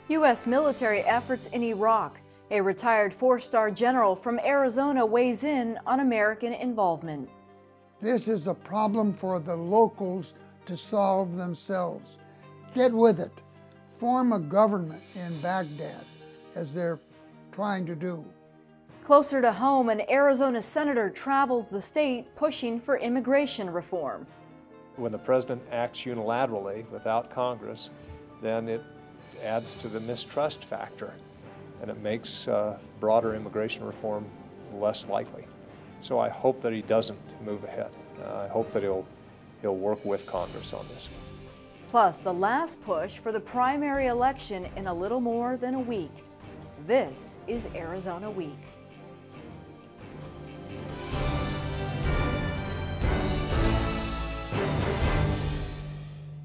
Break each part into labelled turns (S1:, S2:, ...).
S1: U.S. military efforts in Iraq. A retired four-star general from Arizona weighs in on American involvement.
S2: This is a problem for the locals to solve themselves. Get with it. Form a government in Baghdad, as they're trying to do.
S1: Closer to home, an Arizona senator travels the state pushing for immigration reform.
S3: When the president acts unilaterally without Congress, then it adds to the mistrust factor, and it makes broader immigration reform less likely. So I hope that he doesn't move ahead. I hope that he'll work with Congress on this.
S1: Plus, the last push for the primary election in a little more than a week. This is Arizona Week.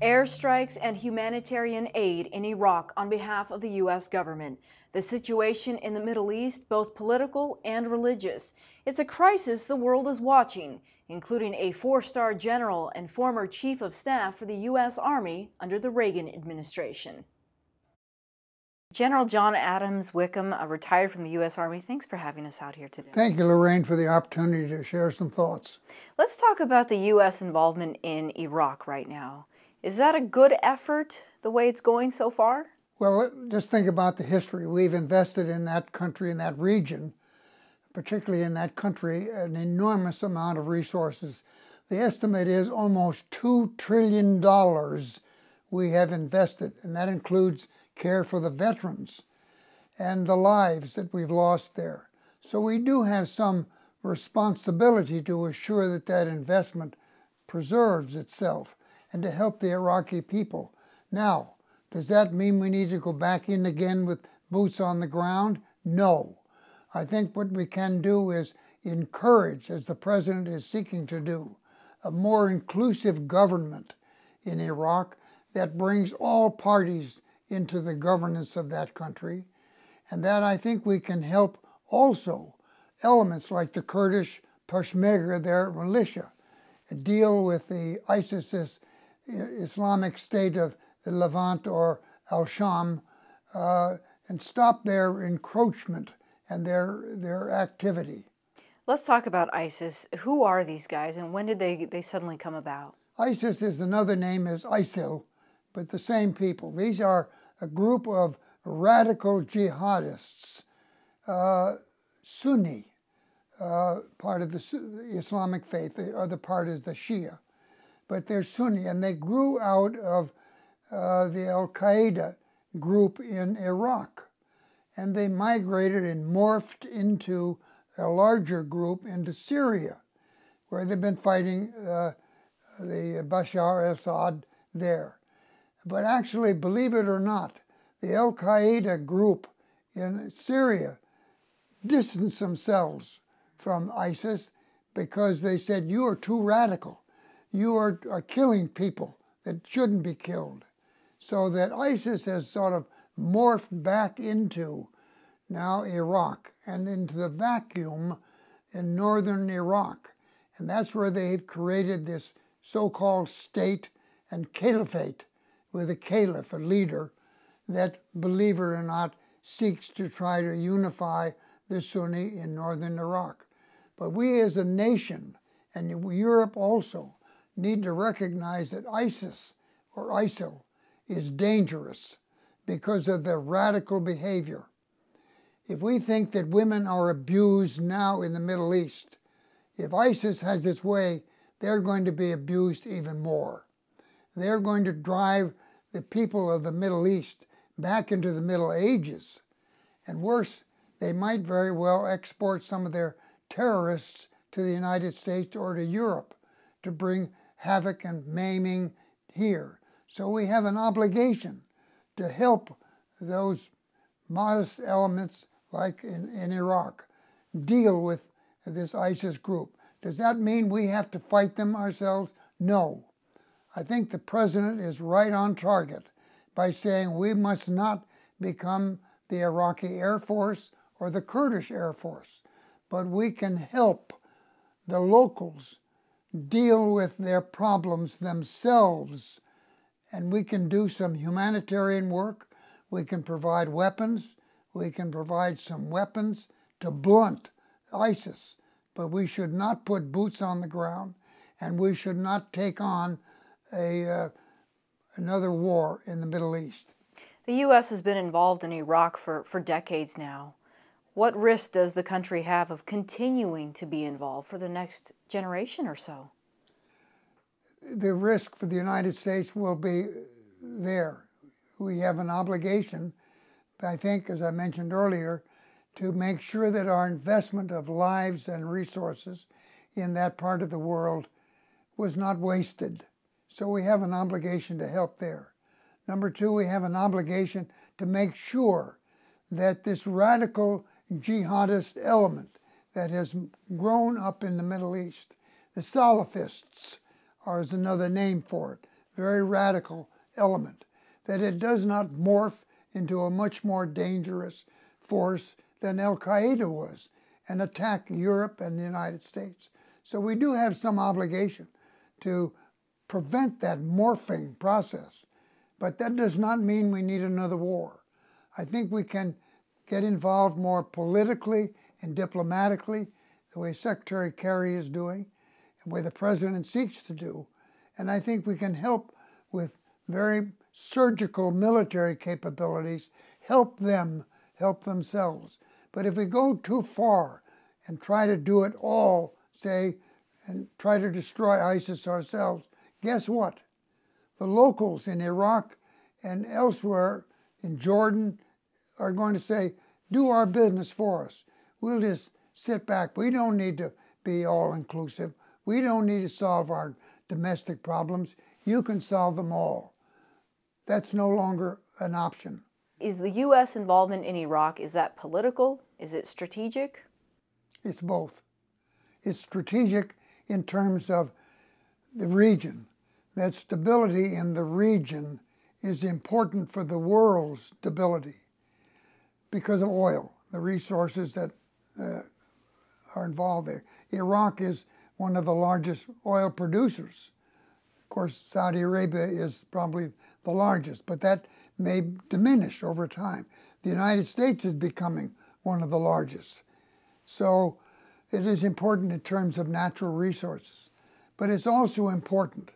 S1: Airstrikes and humanitarian aid in Iraq on behalf of the U.S. government. The situation in the Middle East, both political and religious. It's a crisis the world is watching, including a four-star general and former chief of staff for the U.S. Army under the Reagan administration. General John Adams Wickham, retired from the U.S. Army, thanks for having us out here today.
S2: Thank you, Lorraine, for the opportunity to share some thoughts.
S1: Let's talk about the U.S. involvement in Iraq right now. Is that a good effort, the way it's going so far?
S2: Well, just think about the history. We've invested in that country, in that region, particularly in that country, an enormous amount of resources. The estimate is almost $2 trillion we have invested, and that includes care for the veterans and the lives that we've lost there. So we do have some responsibility to assure that that investment preserves itself and to help the Iraqi people. Now, does that mean we need to go back in again with boots on the ground? No. I think what we can do is encourage, as the president is seeking to do, a more inclusive government in Iraq that brings all parties into the governance of that country, and that I think we can help also elements like the Kurdish Peshmerga, their militia, deal with the ISIS Islamic State of the Levant or Al-Sham, and stop their encroachment and their activity.
S1: Let's talk about ISIS. Who are these guys and when did they suddenly come about?
S2: ISIS is another name as ISIL, but the same people. These are a group of radical jihadists, Sunni, part of the Islamic faith. The other part is the Shia. But they're Sunni, and they grew out of the Al-Qaeda group in Iraq. And they migrated and morphed into a larger group into Syria, where they've been fighting the Bashar al-Assad there. But actually, believe it or not, the Al-Qaeda group in Syria distanced themselves from ISIS because they said, you are too radical. You are killing people that shouldn't be killed. So that ISIS has sort of morphed back into now Iraq and into the vacuum in northern Iraq. And that's where they've created this so-called state and caliphate with a caliph, a leader, that, believe it or not, seeks to try to unify the Sunni in northern Iraq. But we as a nation, and Europe also, need to recognize that ISIS, or ISIL, is dangerous because of their radical behavior. If we think that women are abused now in the Middle East, if ISIS has its way, they're going to be abused even more. They're going to drive the people of the Middle East back into the Middle Ages. And worse, they might very well export some of their terrorists to the United States or to Europe to bring havoc and maiming here. So we have an obligation to help those modest elements like in Iraq deal with this ISIS group. Does that mean we have to fight them ourselves? No. I think the president is right on target by saying we must not become the Iraqi Air Force or the Kurdish Air Force, but we can help the locals deal with their problems themselves. And we can do some humanitarian work. We can provide weapons. We can provide some weapons to blunt ISIS. But we should not put boots on the ground, and we should not take on another war in the Middle East.
S1: The U.S. has been involved in Iraq for decades now. What risk does the country have of continuing to be involved for the next generation or so?
S2: The risk for the United States will be there. We have an obligation, I think, as I mentioned earlier, to make sure that our investment of lives and resources in that part of the world was not wasted. So we have an obligation to help there. Number two, we have an obligation to make sure that this radical jihadist element that has grown up in the Middle East, the Salafists is another name for it, very radical element, that it does not morph into a much more dangerous force than Al-Qaeda was and attack Europe and the United States. So we do have some obligation to prevent that morphing process. But that does not mean we need another war. I think we can get involved more politically and diplomatically, the way Secretary Kerry is doing, and the way the President seeks to do. And I think we can help with very surgical military capabilities, help them help themselves. But if we go too far and try to do it all, say, and try to destroy ISIS ourselves, guess what? The locals in Iraq and elsewhere in Jordan are going to say, do our business for us. We'll just sit back. We don't need to be all-inclusive. We don't need to solve our domestic problems. You can solve them all. That's no longer an option.
S1: Is the U.S. involvement in Iraq, is that political? Is it strategic?
S2: It's both. It's strategic in terms of the region. That stability in the region is important for the world's stability because of oil, the resources that are involved there. Iraq is one of the largest oil producers. Of course, Saudi Arabia is probably the largest, but that may diminish over time. The United States is becoming one of the largest. So it is important in terms of natural resources, but it's also important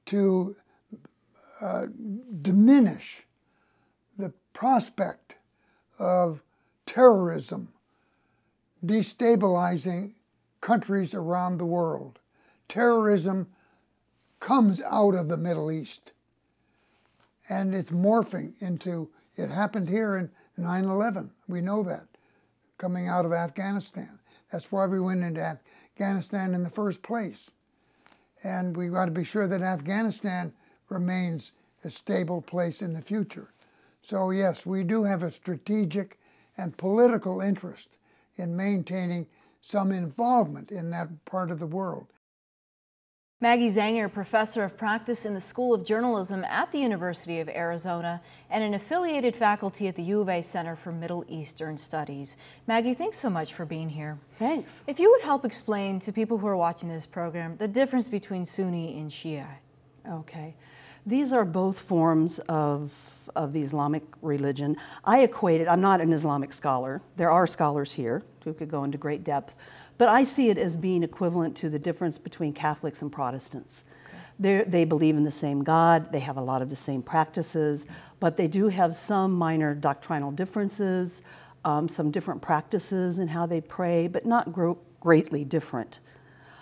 S2: to diminish the prospect of terrorism destabilizing countries around the world. Terrorism comes out of the Middle East, and it's morphing into, it happened here in 9/11. We know that, coming out of Afghanistan. That's why we went into Afghanistan in the first place. And we've got to be sure that Afghanistan remains a stable place in the future. So yes, we do have a strategic and political interest in maintaining some involvement in that part of the world.
S1: Maggie Zanger, professor of practice in the School of Journalism at the University of Arizona and an affiliated faculty at the U of A Center for Middle Eastern Studies. Maggie, thanks so much for being here.
S4: Thanks.
S1: If you would help explain to people who are watching this program the difference between Sunni and Shia.
S4: Okay. These are both forms of the Islamic religion. I equate it, I'm not an Islamic scholar. There are scholars here who could go into great depth. But I see it as being equivalent to the difference between Catholics and Protestants. Okay. They believe in the same God, they have a lot of the same practices, but they do have some minor doctrinal differences, some different practices in how they pray, but not greatly different.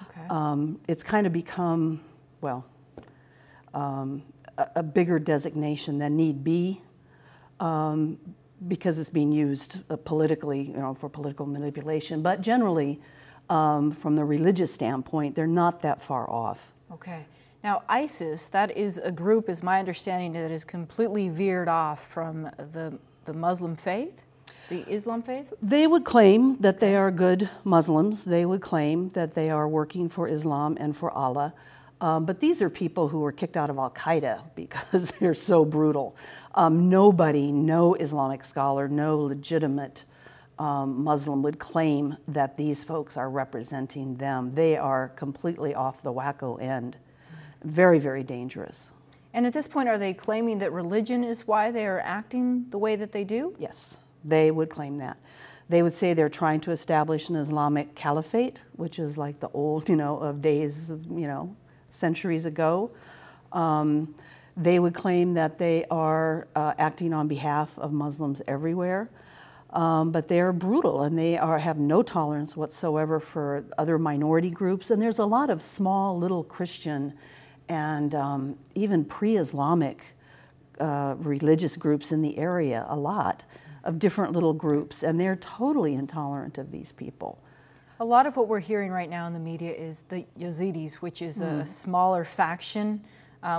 S4: Okay. It's kind of become, well, a bigger designation than need be, because it's being used politically, for political manipulation. But generally, from the religious standpoint, they're not that far off.
S1: Okay. Now, ISIS, that is a group, is my understanding, that is completely veered off from the Muslim faith, the Islam faith?
S4: They would claim that they are good Muslims. They would claim that they are working for Islam and for Allah. But these are people who were kicked out of Al-Qaeda because they're so brutal. Nobody, no Islamic scholar, no legitimate Muslim would claim that these folks are representing them. They are completely off the wacko end. Very, very dangerous.
S1: And at this point, are they claiming that religion is why they are acting the way that they do?
S4: Yes, they would claim that. They would say they're trying to establish an Islamic caliphate, which is like the old, of days, centuries ago. They would claim that they are acting on behalf of Muslims everywhere, but they are brutal and they have no tolerance whatsoever for other minority groups. And there's a lot of small little Christian and even pre-Islamic religious groups in the area, a lot of different little groups, and they're totally intolerant of these people.
S1: A lot of what we're hearing right now in the media is the Yazidis, which is a smaller faction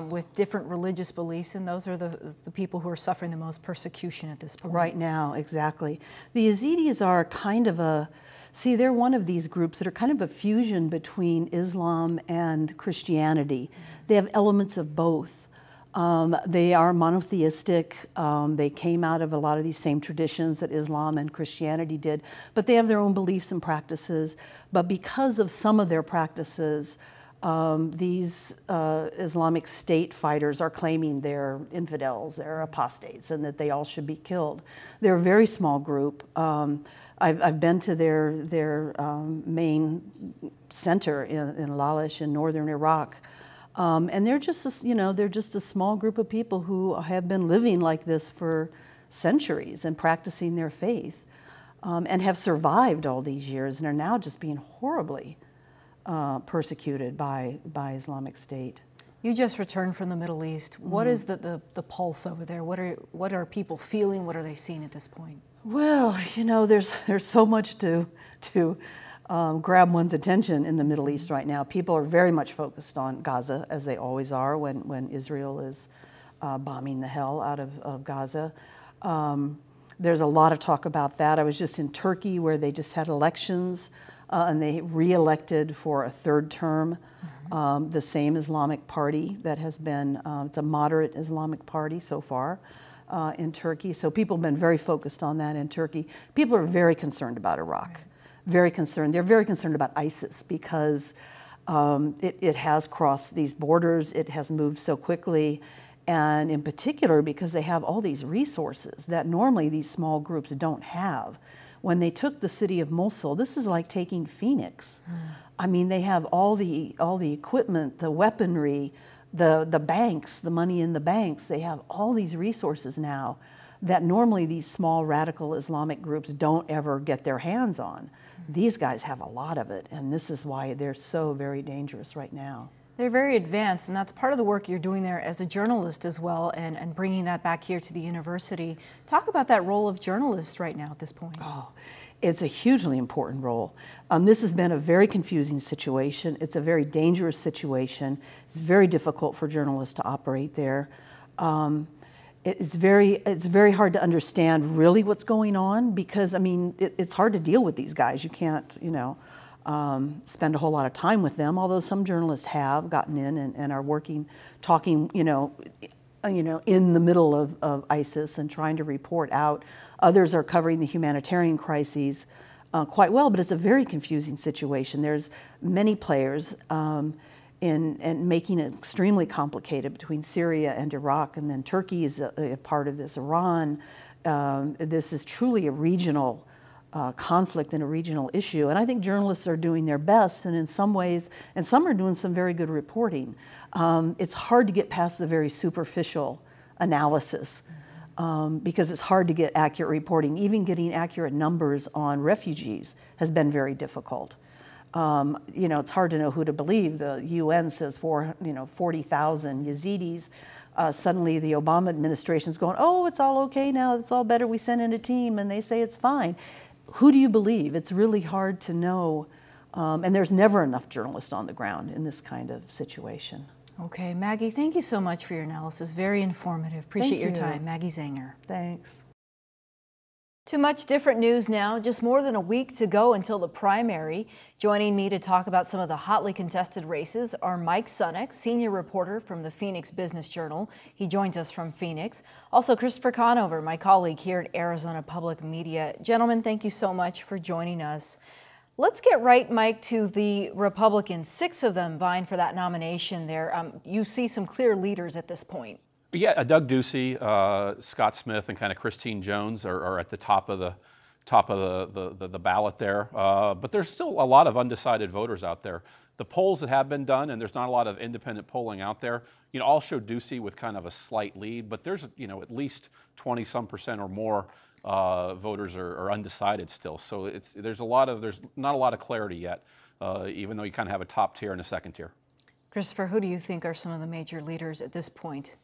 S1: with different religious beliefs, and those are the people who are suffering the most persecution at this point.
S4: Right now, exactly. The Yazidis are kind of they're one of these groups that are kind of a fusion between Islam and Christianity. They have elements of both. They are monotheistic. They came out of a lot of these same traditions that Islam and Christianity did, but they have their own beliefs and practices. But because of some of their practices, these Islamic State fighters are claiming they're infidels, they're apostates, and that they all should be killed. They're a very small group. I've been to their main center in Lalish in northern Iraq. And they're just, they're just a small group of people who have been living like this for centuries and practicing their faith, and have survived all these years and are now just being horribly persecuted by Islamic State.
S1: You just returned from the Middle East. What is the pulse over there? What are people feeling? What are they seeing at this point?
S4: Well, there's so much to grab one's attention in the Middle East right now. People are very much focused on Gaza, as they always are when Israel is bombing the hell out of Gaza. There's a lot of talk about that. I was just in Turkey where they just had elections and they re-elected for a third term the same Islamic party that has been, it's a moderate Islamic party so far in Turkey. So people have been very focused on that in Turkey. People are very concerned about Iraq. Very concerned. They're very concerned about ISIS because it has crossed these borders, it has moved so quickly, and in particular because they have all these resources that normally these small groups don't have. When they took the city of Mosul, this is like taking Phoenix. I mean, they have all the equipment, the weaponry, the banks, the money in the banks. They have all these resources now that normally these small radical Islamic groups don't ever get their hands on. These guys have a lot of it, and this is why they're so very dangerous right now.
S1: They're very advanced, and that's part of the work you're doing there as a journalist as well, and bringing that back here to the university. Talk about that role of journalists right now at this point.
S4: Oh, it's a hugely important role. This has been a very confusing situation. It's a very dangerous situation. It's very difficult for journalists to operate there. It's very hard to understand really what's going on because, I mean, it's hard to deal with these guys. You can't, spend a whole lot of time with them, although some journalists have gotten in and are talking, in the middle of ISIS and trying to report out. Others are covering the humanitarian crises quite well, but it's a very confusing situation. There's many players and making it extremely complicated between Syria and Iraq, and then Turkey is a part of this, Iran. This is truly a regional conflict and a regional issue, and I think journalists are doing their best, and in some ways, and some are doing some very good reporting. It's hard to get past the very superficial analysis because it's hard to get accurate reporting. Even getting accurate numbers on refugees has been very difficult. It's hard to know who to believe. The UN says 40,000 Yazidis. Suddenly the Obama administration's going, oh, it's all okay now, it's all better, we sent in a team and they say it's fine. Who do you believe? It's really hard to know, and there's never enough journalists on the ground in this kind of situation.
S1: Okay, Maggie, thank you so much for your analysis. Very informative. Appreciate your time. Maggie Zanger.
S4: Thanks.
S1: To much different news now, just more than a week to go until the primary. Joining me to talk about some of the hotly contested races are Mike Sunnock, senior reporter from the Phoenix Business Journal. He joins us from Phoenix. Also, Christopher Conover, my colleague here at Arizona Public Media. Gentlemen, thank you so much for joining us. Let's get right, Mike, to the Republicans. 6 of them vying for that nomination there. You see some clear leaders at this point.
S5: Yeah, Doug Ducey, Scott Smith, and kind of Christine Jones are at the top of the ballot there. But there's still a lot of undecided voters out there. The polls that have been done, and there's not a lot of independent polling out there, all show Ducey with kind of a slight lead, but there's at least 20-some% or more voters are undecided still. So there's not a lot of clarity yet, even though you kind of have a top tier and a second tier.
S1: Christopher, who do you think are some of the major leaders at this point?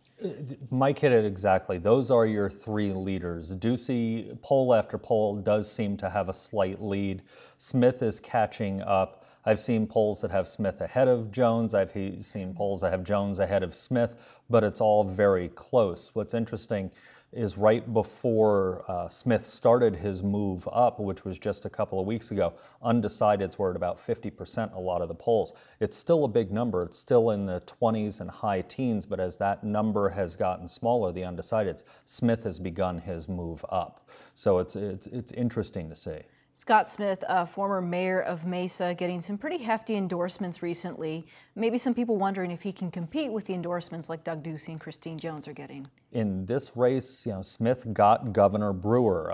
S6: Mike hit it exactly. Those are your 3 leaders. Ducey, poll after poll, does seem to have a slight lead. Smith is catching up. I've seen polls that have Smith ahead of Jones. I've seen polls that have Jones ahead of Smith, but it's all very close. What's interesting is right before Smith started his move up, which was just a couple of weeks ago, undecideds were at about 50% a lot of the polls. It's still a big number. It's still in the 20s and high teens, but as that number has gotten smaller, the undecideds, Smith has begun his move up. So it's interesting to see.
S1: Scott Smith, former mayor of Mesa, getting some pretty hefty endorsements recently. Maybe some people wondering if he can compete with the endorsements like Doug Ducey and Christine Jones are getting.
S6: In this race, Smith got Governor Brewer.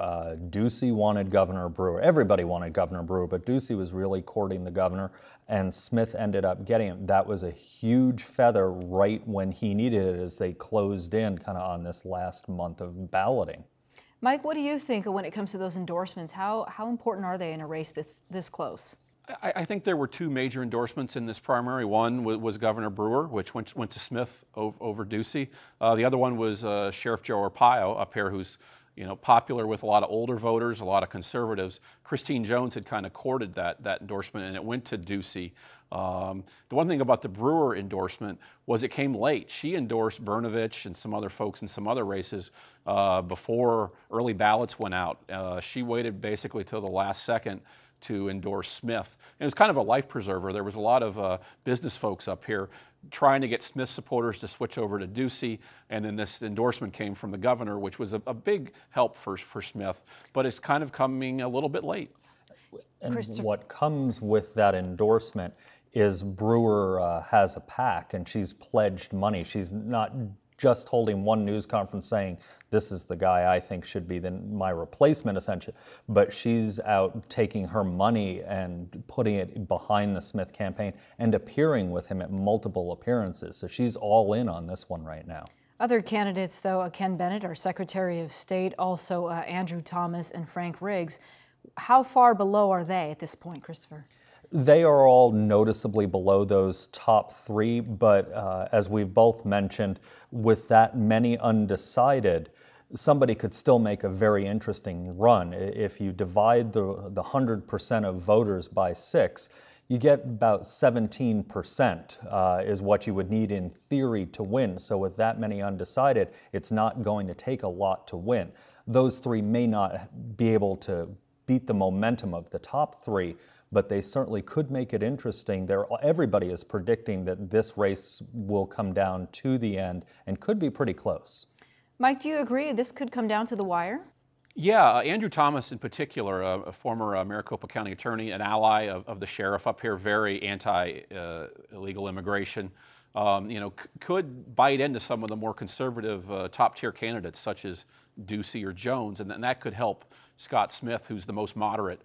S6: Ducey wanted Governor Brewer. Everybody wanted Governor Brewer, but Ducey was really courting the governor, and Smith ended up getting him. That was a huge feather right when he needed it as they closed in kind of on this last month of balloting.
S1: Mike, what do you think when it comes to those endorsements? How important are they in a race that's this close?
S5: I think there were 2 major endorsements in this primary. One was Governor Brewer, which went to Smith over Ducey. The other one was Sheriff Joe Arpaio up here, who's popular with a lot of older voters, a lot of conservatives. Christine Jones had kind of courted that endorsement, and it went to Ducey. The one thing about the Brewer endorsement was it came late. She endorsed Brnovich and some other folks in some other races before early ballots went out. She waited basically till the last second to endorse Smith. And it was kind of a life preserver. There was a lot of business folks up here trying to get Smith supporters to switch over to Ducey, and then this endorsement came from the governor, which was a big help for Smith, but it's kind of coming a little bit late.
S6: And what comes with that endorsement is Brewer has a PAC, and she's pledged money. She's not just holding one news conference saying, this is the guy I think should be my replacement, essentially. But she's out taking her money and putting it behind the Smith campaign and appearing with him at multiple appearances. So she's all in on this one right now.
S1: Other candidates, though, Ken Bennett, our Secretary of State, also Andrew Thomas and Frank Riggs. How far below are they at this point, Christopher?
S6: They are all noticeably below those top 3, but as we've both mentioned, with that many undecided, somebody could still make a very interesting run. If you divide the 100% of voters by 6, you get about 17% is what you would need in theory to win. So with that many undecided, it's not going to take a lot to win. Those 3 may not be able to beat the momentum of the top 3, but they certainly could make it interesting. Everybody is predicting that this race will come down to the end and could be pretty close.
S1: Mike, do you agree this could come down to the wire?
S5: Yeah, Andrew Thomas in particular, a former Maricopa County attorney, an ally of the sheriff up here, very anti-illegal immigration, could bite into some of the more conservative top-tier candidates such as Ducey or Jones, and that could help Scott Smith, who's the most moderate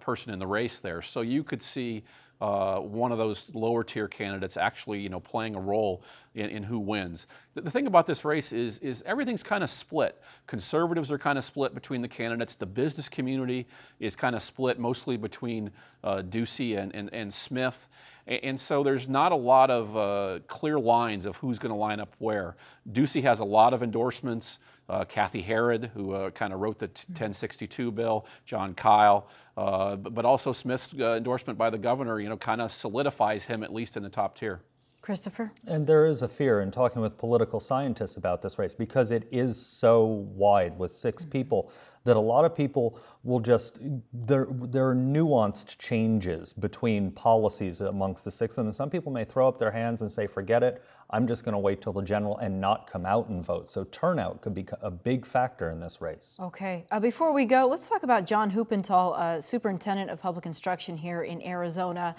S5: person in the race there. So you could see one of those lower tier candidates actually, playing a role in who wins. The thing about this race is everything's kind of split. Conservatives are kind of split between the candidates. The business community is kind of split mostly between Ducey and Smith. And so there's not a lot of clear lines of who's going to line up where. Ducey has a lot of endorsements. Kathy Herod, who kind of wrote the 1062 bill, John Kyle, but also Smith's endorsement by the governor, kind of solidifies him at least in the top tier.
S1: Christopher?
S6: And there is a fear in talking with political scientists about this race because it is so wide with 6 people that a lot of people will just, there are nuanced changes between policies amongst the six of them. And some people may throw up their hands and say, forget it, I'm just going to wait till the general and not come out and vote. So turnout could be a big factor in this race.
S1: Okay. Before we go, let's talk about John Huppenthal, Superintendent of Public Instruction here in Arizona.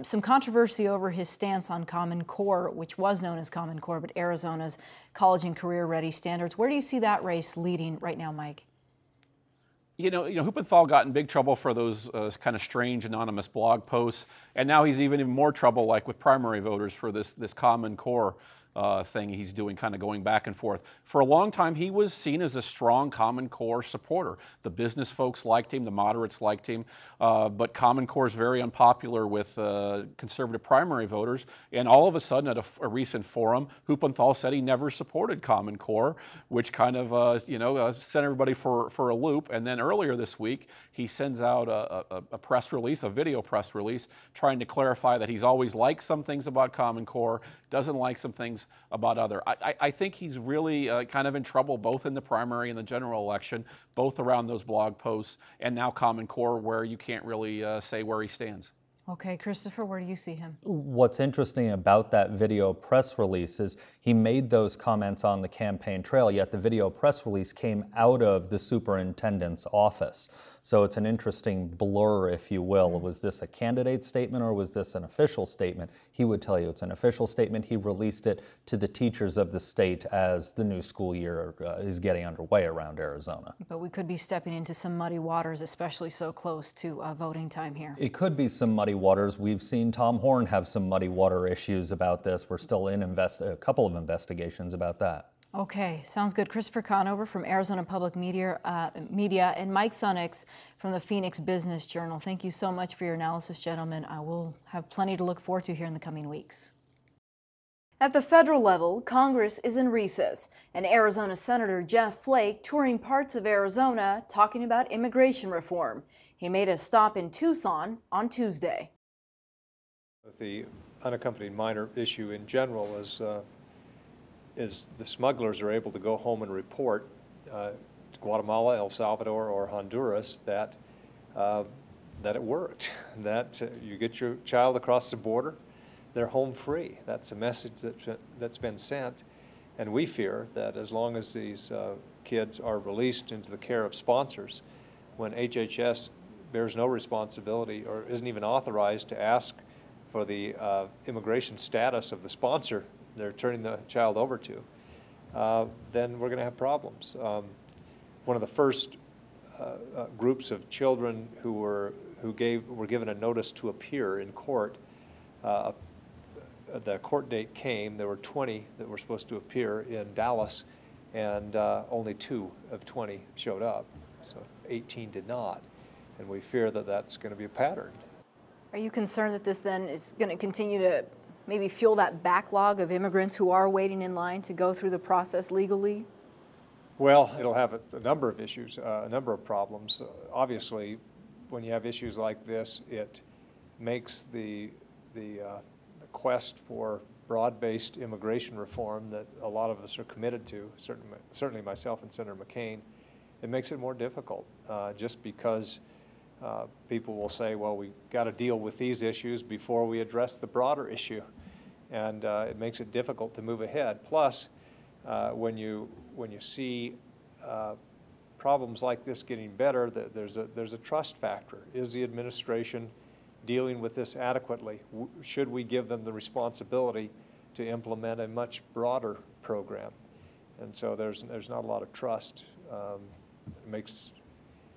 S1: Some controversy over his stance on Common Core, which was known as Common Core, but Arizona's college and career ready standards. Where do you see that race leading right now, Mike?
S5: You know, Huppenthal got in big trouble for those kind of strange anonymous blog posts, and now he's even in more trouble, like with primary voters, for this Common Core thing he's doing, kind of going back and forth. For a long time, he was seen as a strong Common Core supporter. The business folks liked him, the moderates liked him, but Common Core is very unpopular with conservative primary voters. And all of a sudden, at a recent forum, Huppenthal said he never supported Common Core, which kind of sent everybody for a loop. And then earlier this week, he sends out a press release, a video press release, trying to clarify that he's always liked some things about Common Core, doesn't like some things about other. I think he's really kind of in trouble both in the primary and the general election, both around those blog posts and now Common Core, where you can't really say where he stands.
S1: Okay, Christopher, where do you see him?
S6: What's interesting about that video press release is he made those comments on the campaign trail, yet the video press release came out of the superintendent's office. So it's an interesting blur, if you will. Was this a candidate statement or was this an official statement? He would tell you it's an official statement. He released it to the teachers of the state as the new school year is getting underway around Arizona.
S1: But we could be stepping into some muddy waters, especially so close to voting time here.
S6: It could be some muddy waters. We've seen Tom Horn have some muddy water issues about this. We're still in a couple of investigations about that.
S1: Okay, sounds good. Christopher Conover from Arizona Public Media and Mike Sunix from the Phoenix Business Journal. Thank you so much for your analysis, gentlemen. I will have plenty to look forward to here in the coming weeks. At the federal level, Congress is in recess, and Arizona Senator Jeff Flake touring parts of Arizona talking about immigration reform. He made a stop in Tucson on Tuesday.
S3: The unaccompanied minor issue in general is the smugglers are able to go home and report to Guatemala, El Salvador, or Honduras that it worked, that you get your child across the border, they're home free. That's the message that's been sent, and we fear that as long as these kids are released into the care of sponsors, when HHS bears no responsibility or isn't even authorized to ask for the immigration status of the sponsor they're turning the child over to, then we're going to have problems. One of the first groups of children who were given a notice to appear in court, the court date came. There were 20 that were supposed to appear in Dallas, and only 2 of 20 showed up. So 18 did not, and we fear that that's going to be a pattern.
S1: Are you concerned that this then is going to continue to maybe fuel that backlog of immigrants who are waiting in line to go through the process legally?
S3: Well, it'll have a number of issues, a number of problems. Obviously, when you have issues like this, it makes the quest for broad-based immigration reform that a lot of us are committed to, certainly myself and Senator McCain, it makes it more difficult just because people will say, well, we got to deal with these issues before we address the broader issue. And it makes it difficult to move ahead. Plus, when you see problems like this getting better, there's a trust factor. Is the administration dealing with this adequately? Should we give them the responsibility to implement a much broader program? And so there's not a lot of trust. It makes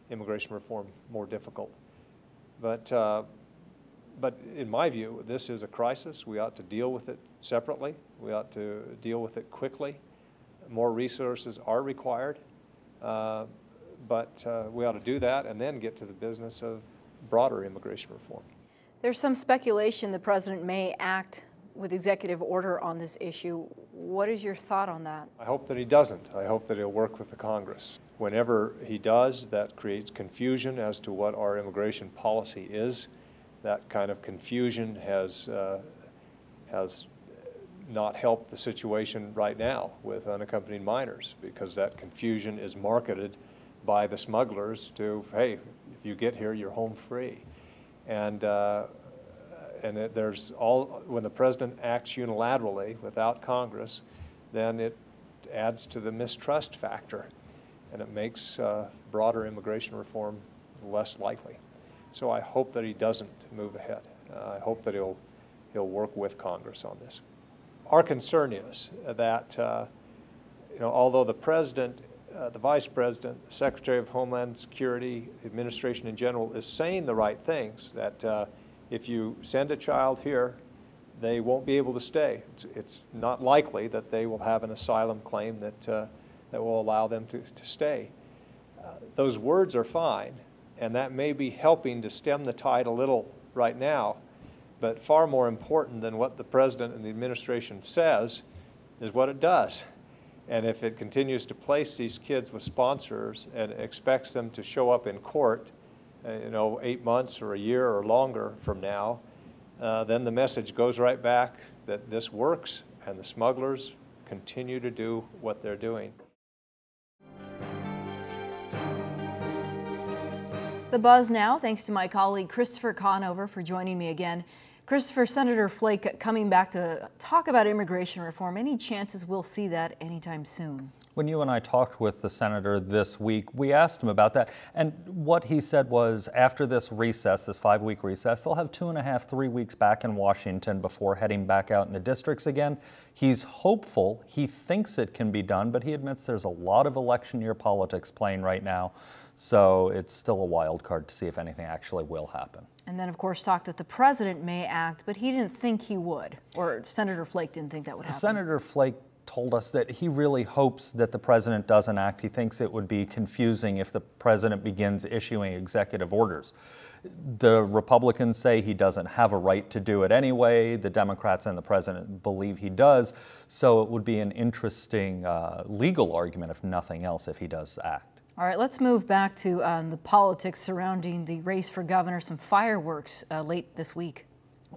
S3: immigration reform more difficult. But in my view, this is a crisis. We ought to deal with it separately. We ought to deal with it quickly. More resources are required, but we ought to do that and then get to the business of broader immigration reform.
S1: There's some speculation the president may act with executive order on this issue. What is your thought on that?
S3: I hope that he doesn't. I hope that he'll work with the Congress. Whenever he does, that creates confusion as to what our immigration policy is. That kind of confusion has not helped the situation right now with unaccompanied minors, because that confusion is marketed by the smugglers to, hey, if you get here, you're home free. And when the president acts unilaterally without Congress, then it adds to the mistrust factor, and it makes broader immigration reform less likely. So I hope that he doesn't move ahead. I hope that he'll work with Congress on this. Our concern is that although the president, the vice president, the Secretary of Homeland Security, the administration in general is saying the right things, that if you send a child here, they won't be able to stay. It's not likely that they will have an asylum claim that will allow them to stay. Those words are fine, and that may be helping to stem the tide a little right now, but far more important than what the president and the administration says is what it does. And if it continues to place these kids with sponsors and expects them to show up in court, 8 months or a year or longer from now, then the message goes right back that this works and the smugglers continue to do what they're doing.
S1: The Buzz now, thanks to my colleague Christopher Conover for joining me again. Christopher, Senator Flake coming back to talk about immigration reform. Any chances we'll see that anytime soon?
S6: When you and I talked with the senator this week, we asked him about that. And what he said was after this recess, this 5-week recess, they'll have 2.5, 3 weeks back in Washington before heading back out in the districts again. He's hopeful. He thinks it can be done, but he admits there's a lot of election year politics playing right now. So it's still a wild card to see if anything actually will happen.
S1: And then, of course, talk that the president may act, but he didn't think he would, or Senator Flake didn't think that would happen.
S6: Senator Flake told us that he really hopes that the president doesn't act. He thinks it would be confusing if the president begins issuing executive orders. The Republicans say he doesn't have a right to do it anyway. The Democrats and the president believe he does. So it would be an interesting legal argument, if nothing else, if he does act.
S1: All right, let's move back to the politics surrounding the race for governor. Some fireworks late this week.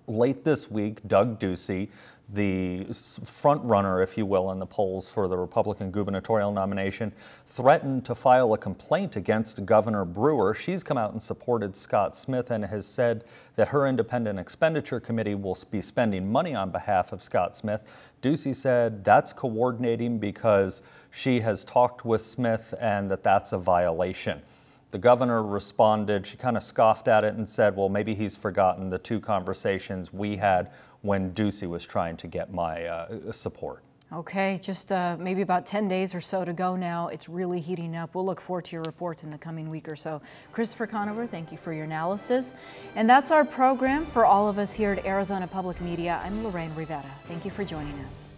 S6: Late this week, Doug Ducey, the front runner, if you will, in the polls for the Republican gubernatorial nomination, threatened to file a complaint against Governor Brewer. She's come out and supported Scott Smith and has said that her independent expenditure committee will be spending money on behalf of Scott Smith. Ducey said that's coordinating because she has talked with Smith and that's a violation. The governor responded, she kind of scoffed at it and said, well, maybe he's forgotten the 2 conversations we had when Ducey was trying to get my support.
S1: Okay, just maybe about 10 days or so to go now. It's really heating up. We'll look forward to your reports in the coming week or so. Christopher Conover, thank you for your analysis. And that's our program. For all of us here at Arizona Public Media, I'm Lorriane Rivera. Thank you for joining us.